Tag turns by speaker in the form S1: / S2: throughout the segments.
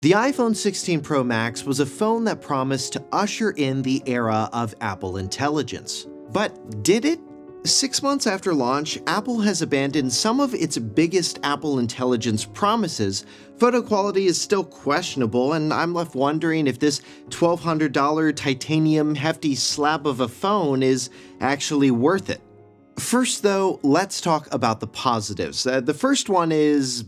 S1: The iPhone 16 Pro Max was a phone that promised to usher in the era of Apple intelligence. But did it? 6 months after launch, Apple has abandoned some of its biggest Apple intelligence promises. Photo quality is still questionable, and I'm left wondering if this $1,200 titanium hefty slab of a phone is actually worth it. First though, let's talk about the positives. The first one is,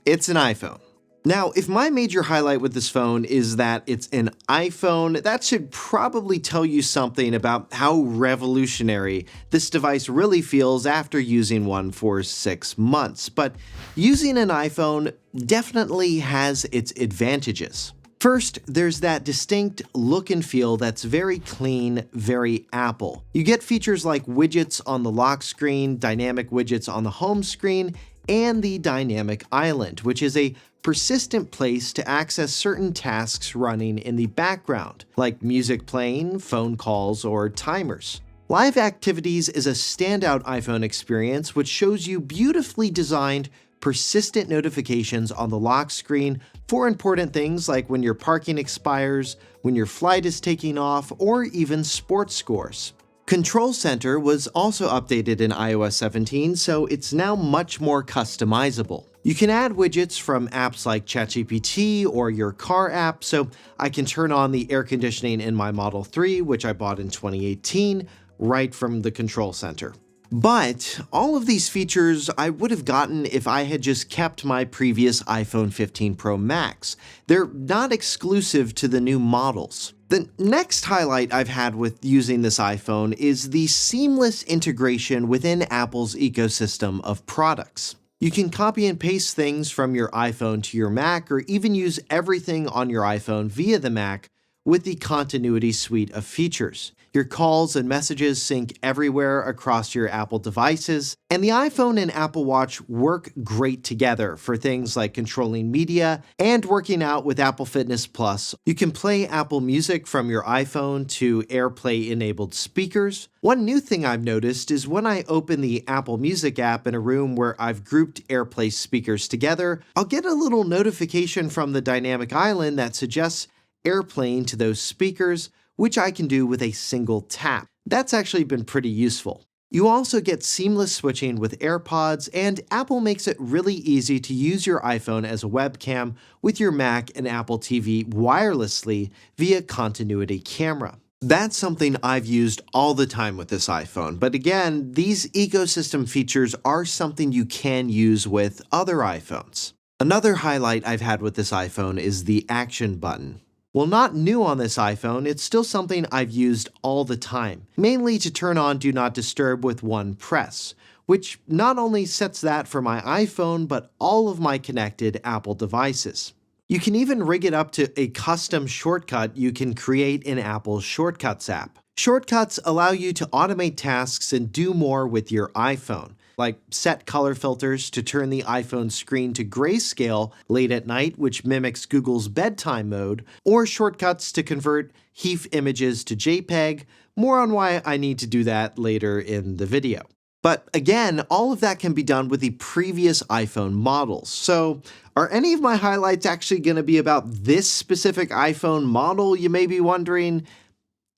S1: it's an iPhone. Now, if my major highlight with this phone is that it's an iPhone, that should probably tell you something about how revolutionary this device really feels after using one for 6 months. But using an iPhone definitely has its advantages. First, there's that distinct look and feel that's very clean, very Apple. You get features like widgets on the lock screen, dynamic widgets on the home screen, and the dynamic island, which is a persistent place to access certain tasks running in the background, like music playing, phone calls, or timers. Live Activities is a standout iPhone experience which shows you beautifully designed, persistent notifications on the lock screen for important things like when your parking expires, when your flight is taking off, or even sports scores. Control Center was also updated in iOS 17, so it's now much more customizable. You can add widgets from apps like ChatGPT or your car app, so I can turn on the air conditioning in my Model 3, which I bought in 2018, right from the Control Center. But all of these features I would have gotten if I had just kept my previous iPhone 15 Pro Max. They're not exclusive to the new models. The next highlight I've had with using this iPhone is the seamless integration within Apple's ecosystem of products. You can copy and paste things from your iPhone to your Mac, or even use everything on your iPhone via the Mac with the Continuity suite of features. Your calls and messages sync everywhere across your Apple devices, and the iPhone and Apple Watch work great together for things like controlling media and working out with Apple Fitness Plus. You can play Apple Music from your iPhone to AirPlay-enabled speakers. One new thing I've noticed is when I open the Apple Music app in a room where I've grouped AirPlay speakers together, I'll get a little notification from the dynamic island that suggests AirPlaying to those speakers, which I can do with a single tap. That's actually been pretty useful. You also get seamless switching with AirPods, and Apple makes it really easy to use your iPhone as a webcam with your Mac and Apple TV wirelessly via Continuity Camera. That's something I've used all the time with this iPhone, but again, these ecosystem features are something you can use with other iPhones. Another highlight I've had with this iPhone is the Action button. While not new on this iPhone, it's still something I've used all the time, mainly to turn on Do Not Disturb with one press, which not only sets that for my iPhone, but all of my connected Apple devices. You can even rig it up to a custom shortcut you can create in Apple's Shortcuts app. Shortcuts allow you to automate tasks and do more with your iPhone, like set color filters to turn the iPhone screen to grayscale late at night, which mimics Google's bedtime mode, or shortcuts to convert HEIF images to JPEG. More on why I need to do that later in the video. But again, all of that can be done with the previous iPhone models. So are any of my highlights actually going to be about this specific iPhone model, you may be wondering?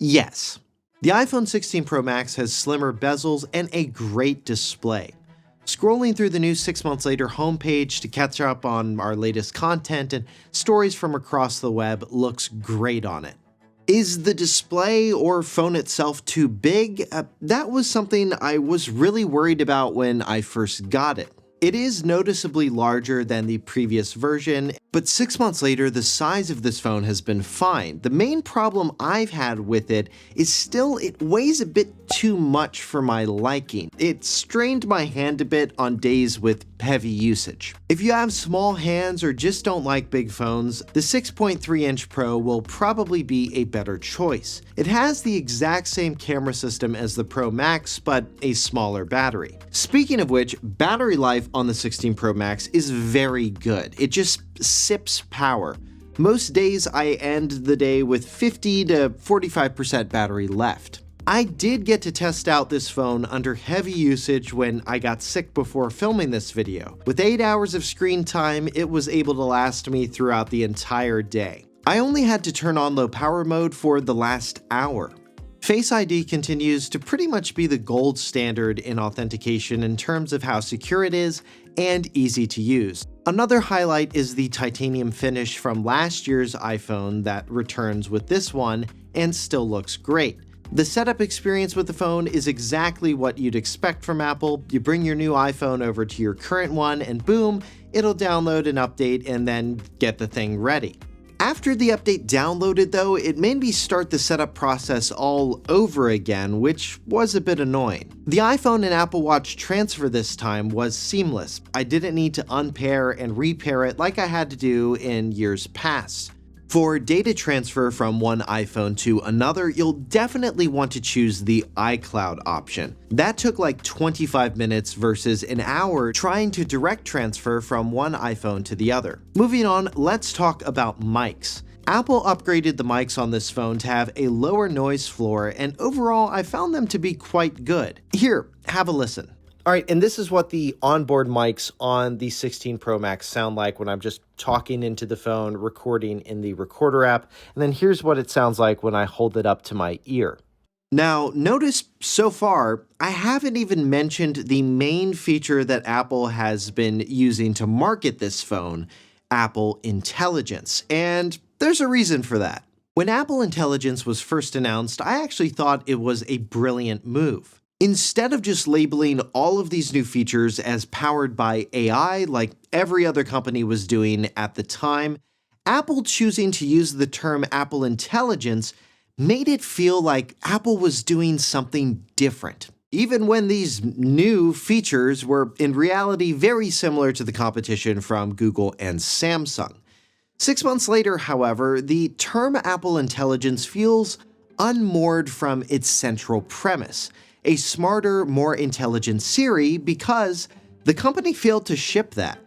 S1: Yes. The iPhone 16 Pro Max has slimmer bezels and a great display. Scrolling through the new 6 months later homepage to catch up on our latest content and stories from across the web looks great on it. Is the display or phone itself too big? That was something I was really worried about when I first got it. It is noticeably larger than the previous version, but 6 months later, the size of this phone has been fine. The main problem I've had with it is still it weighs a bit too much for my liking. It strained my hand a bit on days with heavy usage. If you have small hands or just don't like big phones, the 6.3-inch Pro will probably be a better choice. It has the exact same camera system as the Pro Max, but a smaller battery. Speaking of which, battery life on the 16 Pro Max is very good. It just sips power. Most days I end the day with 50 to 45% battery left. I did get to test out this phone under heavy usage when I got sick before filming this video. With 8 hours of screen time, it was able to last me throughout the entire day. I only had to turn on low power mode for the last hour. Face ID continues to pretty much be the gold standard in authentication in terms of how secure it is and easy to use. Another highlight is the titanium finish from last year's iPhone that returns with this one and still looks great. The setup experience with the phone is exactly what you'd expect from Apple. You bring your new iPhone over to your current one and boom, it'll download an update and then get the thing ready. After the update downloaded though, it made me start the setup process all over again, which was a bit annoying. The iPhone and Apple Watch transfer this time was seamless. I didn't need to unpair and repair it like I had to do in years past. For data transfer from one iPhone to another, you'll definitely want to choose the iCloud option. That took like 25 minutes versus an hour trying to direct transfer from one iPhone to the other. Moving on, let's talk about mics. Apple upgraded the mics on this phone to have a lower noise floor, and overall I found them to be quite good. Here, have a listen. Alright, and this is what the onboard mics on the 16 Pro Max sound like when I'm just talking into the phone, recording in the recorder app, and then here's what it sounds like when I hold it up to my ear. Now, notice so far, I haven't even mentioned the main feature that Apple has been using to market this phone, Apple Intelligence, and there's a reason for that. When Apple Intelligence was first announced, I actually thought it was a brilliant move. Instead of just labeling all of these new features as powered by AI like every other company was doing at the time, Apple choosing to use the term Apple Intelligence made it feel like Apple was doing something different, even when these new features were in reality very similar to the competition from Google and Samsung. 6 months later, however, the term Apple Intelligence feels unmoored from its central premise, a smarter, more intelligent Siri, because the company failed to ship that.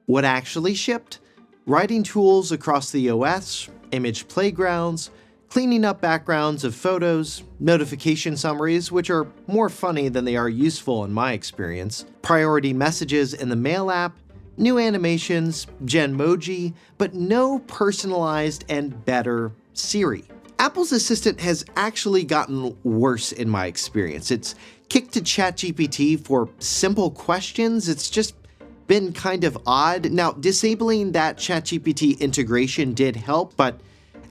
S1: What actually shipped? Writing tools across the OS, image playgrounds, cleaning up backgrounds of photos, notification summaries, which are more funny than they are useful in my experience, priority messages in the Mail app, new animations, Genmoji, but no personalized and better Siri. Apple's Assistant has actually gotten worse in my experience. It's kicked to ChatGPT for simple questions. It's just been kind of odd. Now, disabling that ChatGPT integration did help, but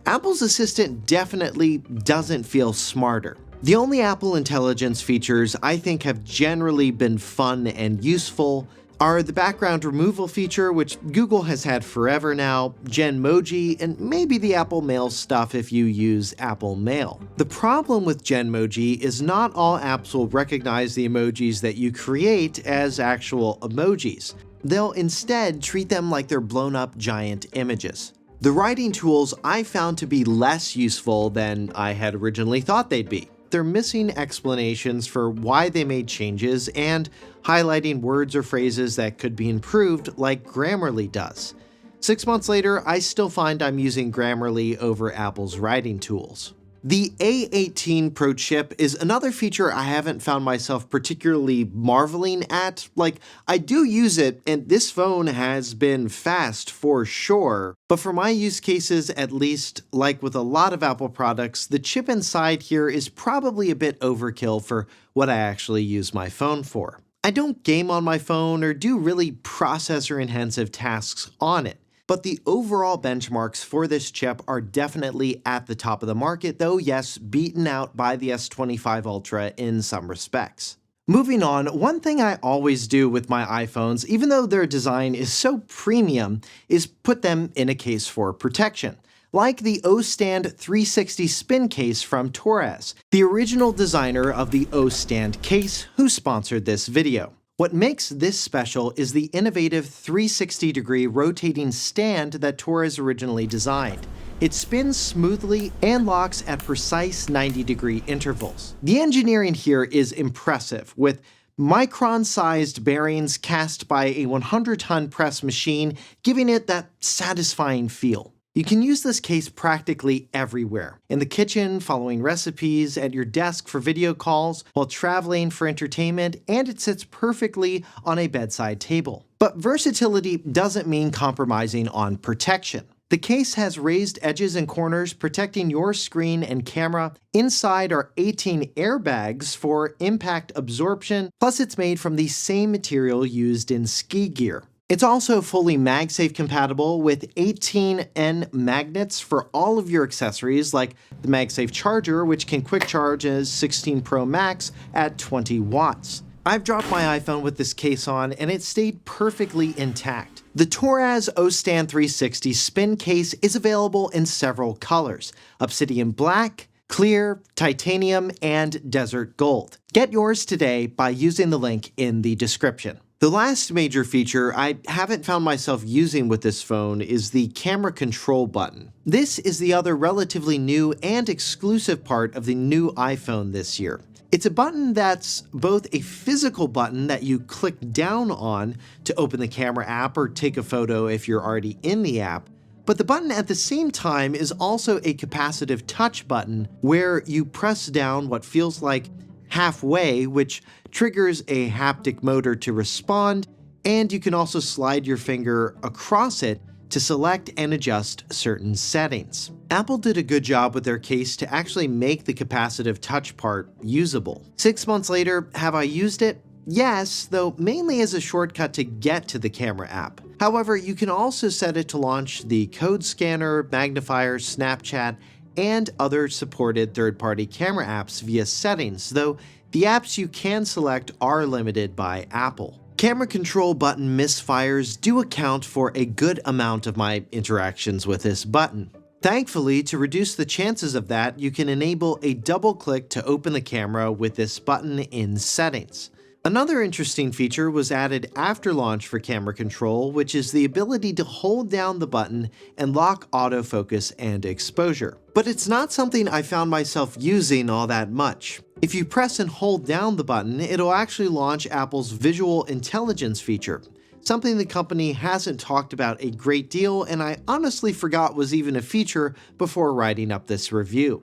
S1: Apple's Assistant definitely doesn't feel smarter. The only Apple Intelligence features I think have generally been fun and useful are the background removal feature, which Google has had forever now, Genmoji, and maybe the Apple Mail stuff if you use Apple Mail. The problem with Genmoji is not all apps will recognize the emojis that you create as actual emojis. They'll instead treat them like they're blown up giant images. The writing tools I found to be less useful than I had originally thought they'd be. They're missing explanations for why they made changes and highlighting words or phrases that could be improved like Grammarly does. 6 months later, I still find I'm using Grammarly over Apple's writing tools. The A18 Pro chip is another feature I haven't found myself particularly marveling at. Like, I do use it, and this phone has been fast for sure, but for my use cases, at least, like with a lot of Apple products, the chip inside here is probably a bit overkill for what I actually use my phone for. I don't game on my phone or do really processor-intensive tasks on it. But the overall benchmarks for this chip are definitely at the top of the market, though yes, beaten out by the S25 Ultra in some respects. Moving on, one thing I always do with my iPhones, even though their design is so premium, is put them in a case for protection. Like the O-Stand 360 spin case from Torres, the original designer of the O-Stand case who sponsored this video. What makes this special is the innovative 360-degree rotating stand that Torres originally designed. It spins smoothly and locks at precise 90-degree intervals. The engineering here is impressive, with micron-sized bearings cast by a 100-ton press machine, giving it that satisfying feel. You can use this case practically everywhere. In the kitchen, following recipes, at your desk for video calls, while traveling for entertainment, and it sits perfectly on a bedside table. But versatility doesn't mean compromising on protection. The case has raised edges and corners protecting your screen and camera. Inside are 18 airbags for impact absorption, plus it's made from the same material used in ski gear. It's also fully MagSafe compatible with 18N magnets for all of your accessories, like the MagSafe charger, which can quick charge as 16 Pro Max at 20 watts. I've dropped my iPhone with this case on, and it stayed perfectly intact. The Torraz O-Stand 360 spin case is available in several colors: Obsidian Black, Clear, Titanium, and Desert Gold. Get yours today by using the link in the description. The last major feature I haven't found myself using with this phone is the camera control button. This is the other relatively new and exclusive part of the new iPhone this year. It's a button that's both a physical button that you click down on to open the camera app or take a photo if you're already in the app, but the button at the same time is also a capacitive touch button where you press down what feels like halfway, which triggers a haptic motor to respond, and you can also slide your finger across it to select and adjust certain settings. Apple did a good job with their case to actually make the capacitive touch part usable. 6 months later, have I used it? Yes, though mainly as a shortcut to get to the camera app. However, you can also set it to launch the code scanner, magnifier, Snapchat, and other supported third-party camera apps via settings, though the apps you can select are limited by Apple. Camera control button misfires do account for a good amount of my interactions with this button. Thankfully, to reduce the chances of that, you can enable a double click to open the camera with this button in Settings. Another interesting feature was added after launch for camera control, which is the ability to hold down the button and lock autofocus and exposure. But it's not something I found myself using all that much. If you press and hold down the button, it'll actually launch Apple's visual intelligence feature, something the company hasn't talked about a great deal, and I honestly forgot was even a feature before writing up this review.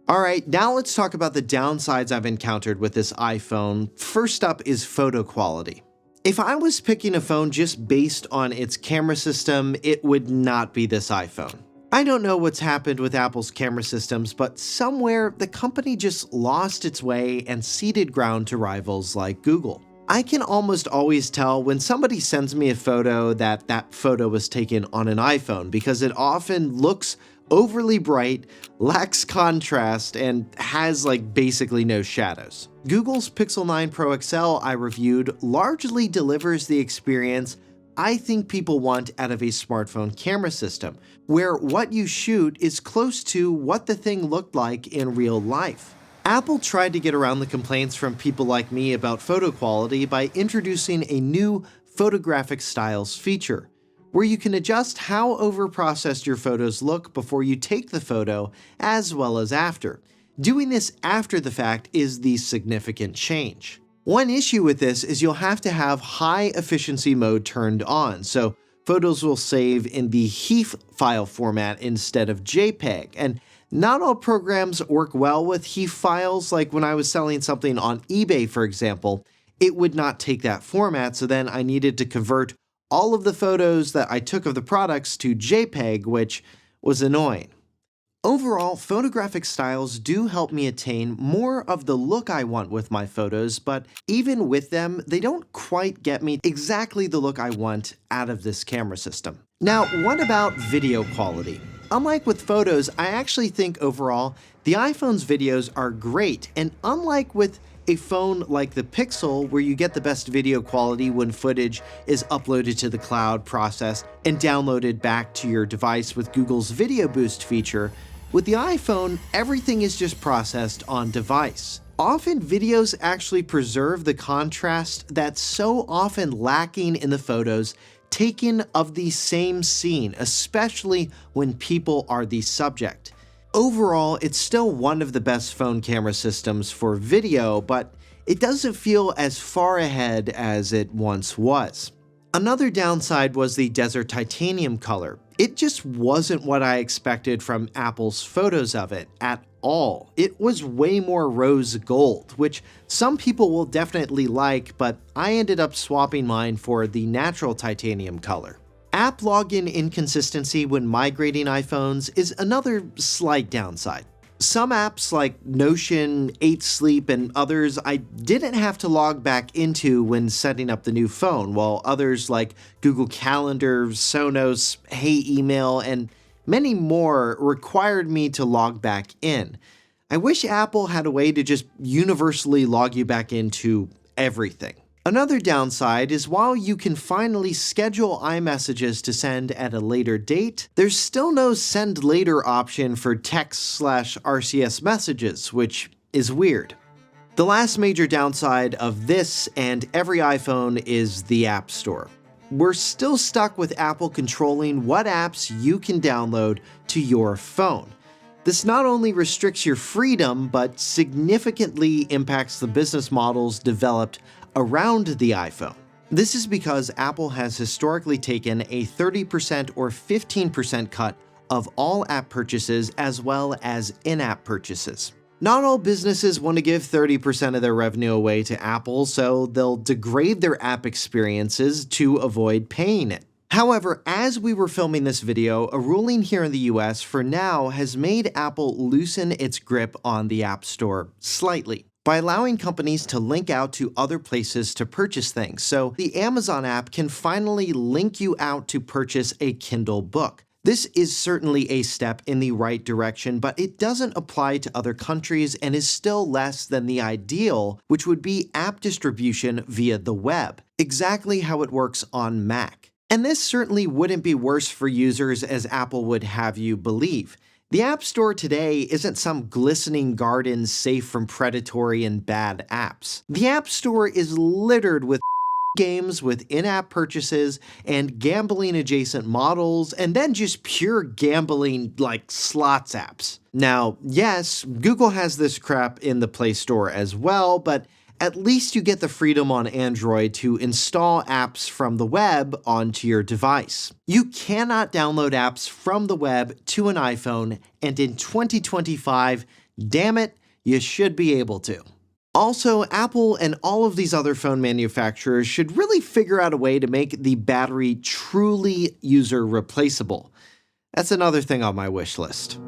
S1: Alright, now let's talk about the downsides I've encountered with this iPhone. First up is photo quality. If I was picking a phone just based on its camera system, it would not be this iPhone. I don't know what's happened with Apple's camera systems, but somewhere the company just lost its way and ceded ground to rivals like Google. I can almost always tell when somebody sends me a photo that photo was taken on an iPhone because it often looks overly bright, lacks contrast, and has basically no shadows. Google's Pixel 9 Pro XL I reviewed largely delivers the experience I think people want out of a smartphone camera system, where what you shoot is close to what the thing looked like in real life. Apple tried to get around the complaints from people like me about photo quality by introducing a new photographic styles feature, where you can adjust how overprocessed your photos look before you take the photo as well as after. Doing this after the fact is the significant change. One issue with this is you'll have to have high efficiency mode turned on, so photos will save in the HEIF file format instead of JPEG, and not all programs work well with HEIF files. Like when I was selling something on eBay, for example, it would not take that format, so then I needed to convert all of the photos that I took of the products to JPEG, which was annoying. Overall, photographic styles do help me attain more of the look I want with my photos, but even with them, they don't quite get me exactly the look I want out of this camera system. Now, what about video quality? Unlike with photos, I actually think overall, the iPhone's videos are great, and unlike with a phone like the Pixel, where you get the best video quality when footage is uploaded to the cloud, processed, and downloaded back to your device with Google's Video Boost feature, with the iPhone, everything is just processed on device. Often videos actually preserve the contrast that's so often lacking in the photos taken of the same scene, especially when people are the subject. Overall, it's still one of the best phone camera systems for video, but it doesn't feel as far ahead as it once was. Another downside was the desert titanium color. It just wasn't what I expected from Apple's photos of it at all. It was way more rose gold, which some people will definitely like, but I ended up swapping mine for the natural titanium color. App login inconsistency when migrating iPhones is another slight downside. Some apps like Notion, 8 Sleep, and others I didn't have to log back into when setting up the new phone, while others like Google Calendar, Sonos, Hey Email, and many more required me to log back in. I wish Apple had a way to just universally log you back into everything. Another downside is while you can finally schedule iMessages to send at a later date, there's still no send later option for text/RCS messages, which is weird. The last major downside of this and every iPhone is the App Store. We're still stuck with Apple controlling what apps you can download to your phone. This not only restricts your freedom, but significantly impacts the business models developed around the iPhone. This is because Apple has historically taken a 30% or 15% cut of all app purchases as well as in-app purchases. Not all businesses want to give 30% of their revenue away to Apple, so they'll degrade their app experiences to avoid paying it. However, as we were filming this video, a ruling here in the US for now has made Apple loosen its grip on the App Store slightly by allowing companies to link out to other places to purchase things. So the Amazon app can finally link you out to purchase a Kindle book. This is certainly a step in the right direction, but it doesn't apply to other countries and is still less than the ideal, which would be app distribution via the web, exactly how it works on Mac. And this certainly wouldn't be worse for users as Apple would have you believe. The App Store today isn't some glistening garden safe from predatory and bad apps. The App Store is littered with games with in-app purchases and gambling-adjacent models, and then just pure gambling like slots apps. Now, yes, Google has this crap in the Play Store as well, but at least you get the freedom on Android to install apps from the web onto your device. You cannot download apps from the web to an iPhone, and in 2025, damn it, you should be able to. Also, Apple and all of these other phone manufacturers should really figure out a way to make the battery truly user replaceable. That's another thing on my wish list.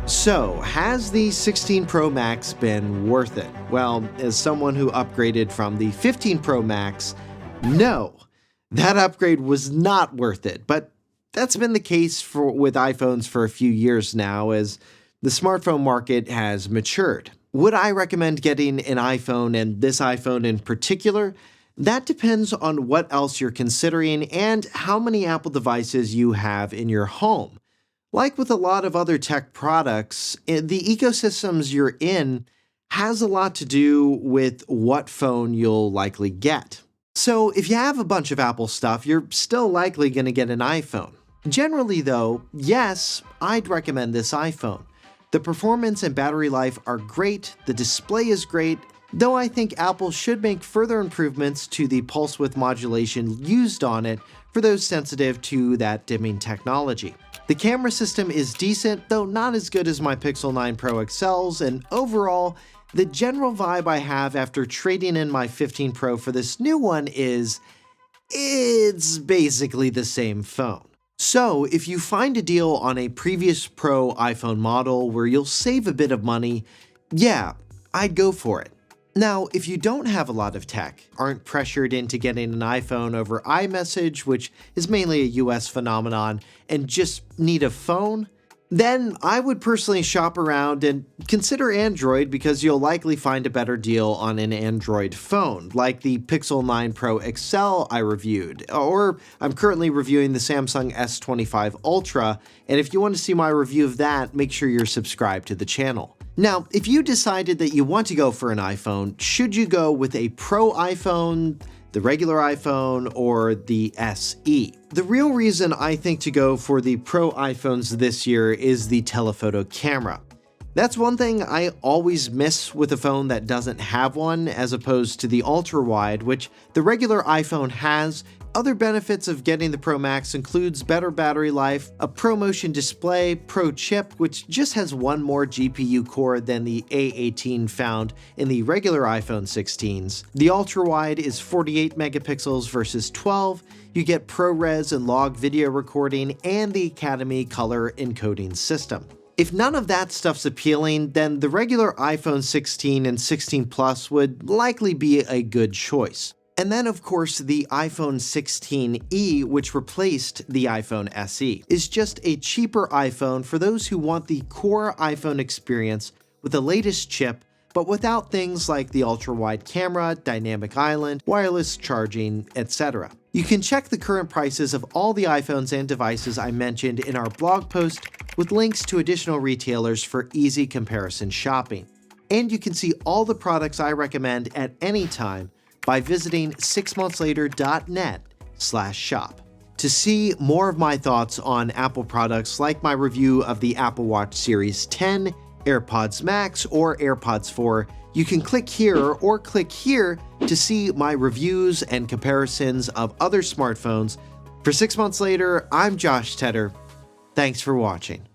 S1: So, has the 16 Pro Max been worth it? Well, as someone who upgraded from the 15 Pro Max, no, that upgrade was not worth it. But that's been the case with iPhones for a few years now as the smartphone market has matured. Would I recommend getting an iPhone, and this iPhone in particular? That depends on what else you're considering and how many Apple devices you have in your home. Like with a lot of other tech products, the ecosystems you're in has a lot to do with what phone you'll likely get. So if you have a bunch of Apple stuff, you're still likely going to get an iPhone. Generally though, yes, I'd recommend this iPhone. The performance and battery life are great, the display is great, though I think Apple should make further improvements to the pulse width modulation used on it for those sensitive to that dimming technology. The camera system is decent, though not as good as my Pixel 9 Pro XLs, and overall, the general vibe I have after trading in my 15 Pro for this new one is, it's basically the same phone. So, if you find a deal on a previous Pro iPhone model where you'll save a bit of money, yeah, I'd go for it. Now, if you don't have a lot of tech, aren't pressured into getting an iPhone over iMessage, which is mainly a US phenomenon, and just need a phone, then I would personally shop around and consider Android because you'll likely find a better deal on an Android phone, like the Pixel 9 Pro XL I reviewed, or I'm currently reviewing the Samsung S25 Ultra, and if you want to see my review of that, make sure you're subscribed to the channel. Now, if you decided that you want to go for an iPhone, should you go with a Pro iPhone, the regular iPhone, or the SE? The real reason I think to go for the Pro iPhones this year is the telephoto camera. That's one thing I always miss with a phone that doesn't have one, as opposed to the ultra-wide, which the regular iPhone has. Other benefits of getting the Pro Max includes better battery life, a ProMotion display, Pro chip, which just has one more GPU core than the A18 found in the regular iPhone 16s. The ultra-wide is 48 megapixels versus 12. You get ProRes and log video recording and the Academy color encoding system. If none of that stuff's appealing, then the regular iPhone 16 and 16 Plus would likely be a good choice. And then, of course, the iPhone 16e, which replaced the iPhone SE, is just a cheaper iPhone for those who want the core iPhone experience with the latest chip, but without things like the ultra-wide camera, dynamic island, wireless charging, etc. You can check the current prices of all the iPhones and devices I mentioned in our blog post with links to additional retailers for easy comparison shopping. And you can see all the products I recommend at any time by visiting 6monthlater.net/shop. To see more of my thoughts on Apple products like my review of the Apple Watch Series 10, AirPods Max, or AirPods 4, you can click here or click here to see my reviews and comparisons of other smartphones. For 6 Months Later, I'm Josh Tedder. Thanks for watching.